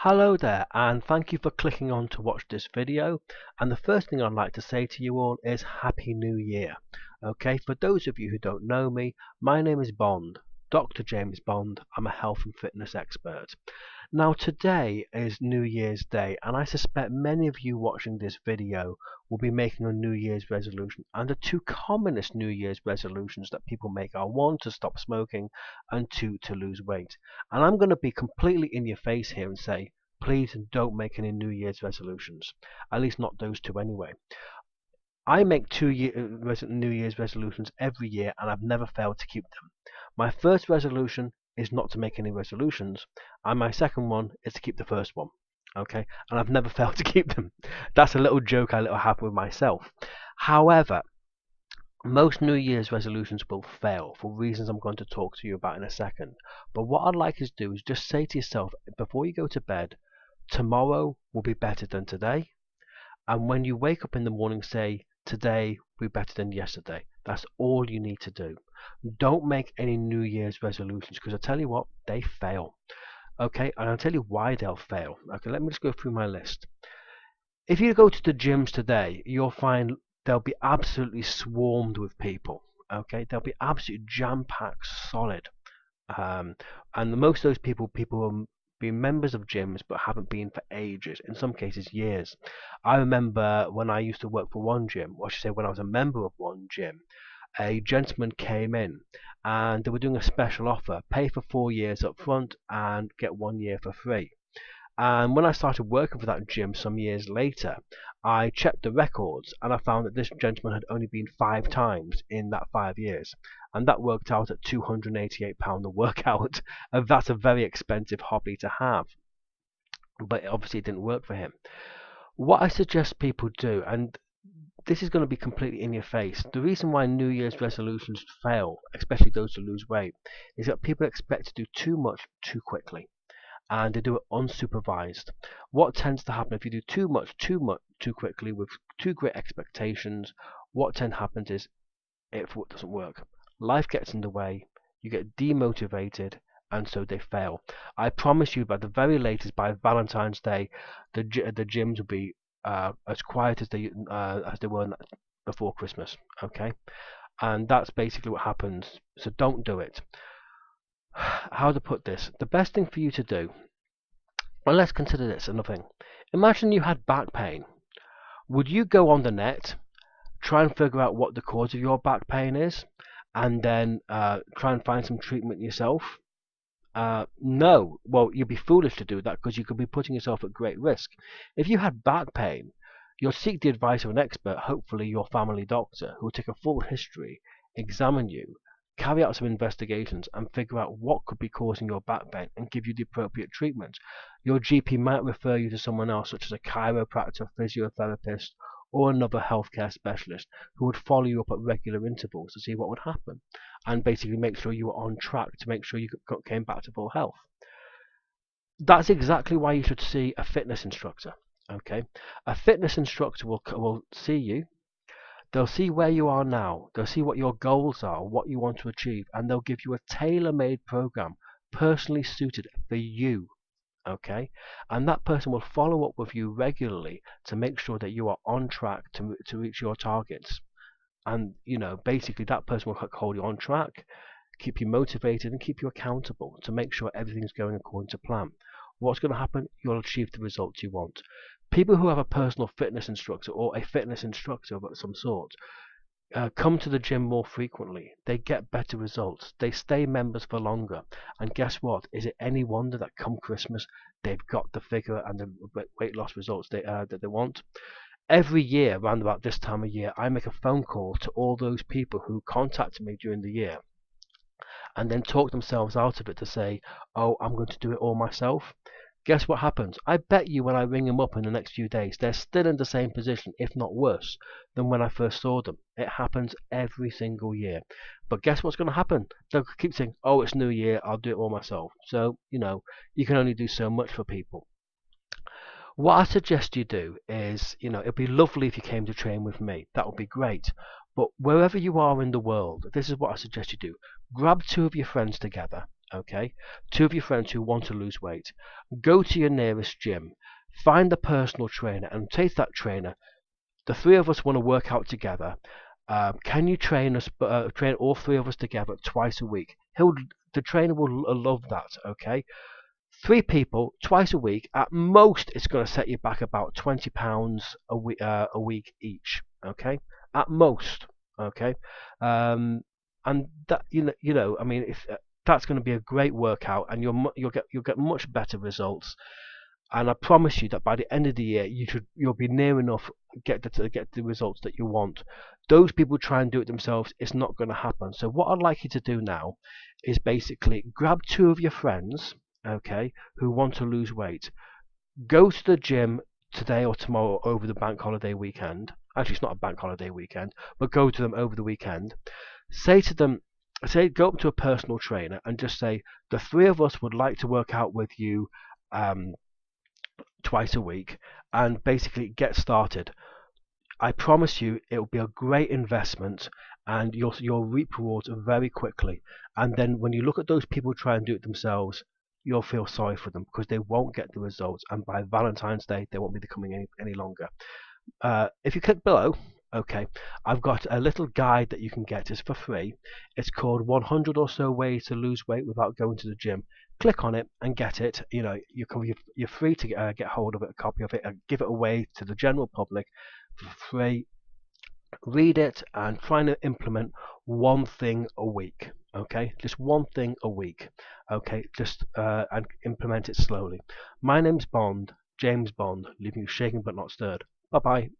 Hello there, and thank you for clicking on to watch this video. And the first thing I'd like to say to you all is Happy New Year. Okay, for those of you who don't know me, my name is Bond, Dr. James Bond. I'm a health and fitness expert. Now today is New Year's Day, and I suspect many of you watching this video will be making a New Year's resolution. And the two commonest New Year's resolutions that people make are one, to stop smoking, and two, to lose weight. And I'm going to be completely in your face here and say, please don't make any New Year's resolutions. At least not those two anyway. I make New Year's resolutions every year, and I've never failed to keep them. My first resolution is not to make any resolutions, and my second one is to keep the first one. Okay, and I've never failed to keep them. That's a little joke I have with myself. However, most New Year's resolutions will fail for reasons I'm going to talk to you about in a second. But what I'd like you to do is just say to yourself before you go to bed, tomorrow will be better than today. And when you wake up in the morning, say, today will be better than yesterday. That's all you need to do. Don't make any New Year's resolutions, because I tell you what, they fail. Okay, and I'll tell you why they'll fail. Okay, let me just go through my list. If you go to the gyms today, you'll find they'll be absolutely swarmed with people. Okay, they'll be absolutely jam-packed, solid. And most of those people will be members of gyms but haven't been for ages, in some cases years. I remember when I used to work for one gym, or I should say when I was a member of one gym, a gentleman came in and they were doing a special offer: pay for 4 years up front and get 1 year for free. And when I started working for that gym some years later, I checked the records and I found that this gentleman had only been 5 times in that 5 years. And that worked out at £288 a workout. And that's a very expensive hobby to have. But obviously it didn't work for him. What I suggest people do, and this is going to be completely in your face, the reason why New Year's resolutions fail, especially those to lose weight, is that people expect to do too much too quickly, and they do it unsupervised. What tends to happen if you do too much too quickly with too great expectations, what tends to happen is it doesn't work. Life gets in the way, you get demotivated, and so they fail. I promise you, by the very latest, by Valentine's Day, the gyms will be as quiet as they were before Christmas. Okay, and that's basically what happens. So don't do it. How to put this? The best thing for you to do, well, let's consider this another thing. Imagine you had back pain. Would you go on the net, try and figure out what the cause of your back pain is, and then try and find some treatment yourself? No. Well, you'd be foolish to do that, because you could be putting yourself at great risk. If you had back pain, you'll seek the advice of an expert, hopefully your family doctor, who will take a full history, examine you, carry out some investigations, and figure out what could be causing your back pain and give you the appropriate treatment. Your GP might refer you to someone else, such as a chiropractor, physiotherapist, or another healthcare specialist, who would follow you up at regular intervals to see what would happen, and basically make sure you were on track to make sure you came back to full health. That's exactly why you should see a fitness instructor. Okay, a fitness instructor will see you. They'll see where you are now. They'll see what your goals are, what you want to achieve, and they'll give you a tailor-made program, personally suited for you. Okay, and that person will follow up with you regularly to make sure that you are on track to reach your targets. And basically that person will hold you on track, keep you motivated, and keep you accountable to make sure everything's going according to plan. What's going to happen? You'll achieve the results you want. People who have a personal fitness instructor or a fitness instructor of some sort come to the gym more frequently. They get better results. They stay members for longer. And guess what? Is it any wonder that come Christmas they've got the figure and the weight loss results that they want? Every year, around about this time of year, I make a phone call to all those people who contact me during the year and then talk themselves out of it to say, oh, I'm going to do it all myself. Guess what happens? I bet you when I ring them up in the next few days, they're still in the same position, if not worse, than when I first saw them. It happens every single year. But guess what's going to happen? They'll keep saying, oh, it's New Year, I'll do it all myself. So, you can only do so much for people. What I suggest you do is, it'd be lovely if you came to train with me. That would be great. But wherever you are in the world, this is what I suggest you do. Grab 2 of your friends together okay? 2 of your friends who want to lose weight. Go to your nearest gym, find a personal trainer and say to that trainer, the 3 of us want to work out together. Can you train all 3 of us together twice a week? The trainer will love that, okay? 3 people twice a week. At most, it's going to set you back about £20 a week each, okay? At most, okay? And that I mean, if that's going to be a great workout, and you'll get much better results. And I promise you that by the end of the year, you'll be near enough get the results that you want. Those people try and do it themselves, it's not going to happen. So what I'd like you to do now is basically grab 2 of your friends, okay, who want to lose weight. Go to the gym today or tomorrow over the bank holiday weekend. Actually, it's not a bank holiday weekend, but go to them over the weekend. Say to them, go up to a personal trainer and just say, the 3 of us would like to work out with you twice a week, and basically get started. I promise you it will be a great investment, and you'll reap rewards very quickly. And then when you look at those people try and do it themselves, you'll feel sorry for them because they won't get the results, and by Valentine's Day they won't be coming any longer. If you click below, okay, I've got a little guide that you can get. It's for free. It's called 100 or so ways to lose weight without going to the gym. Click on it and get it. You're free to get hold of it, a copy of it, and give it away to the general public for free. Read it and try to implement one thing a week. Okay, just one thing a week. Okay, and implement it slowly. My name's Bond, James Bond, leaving you shaken but not stirred. Bye bye.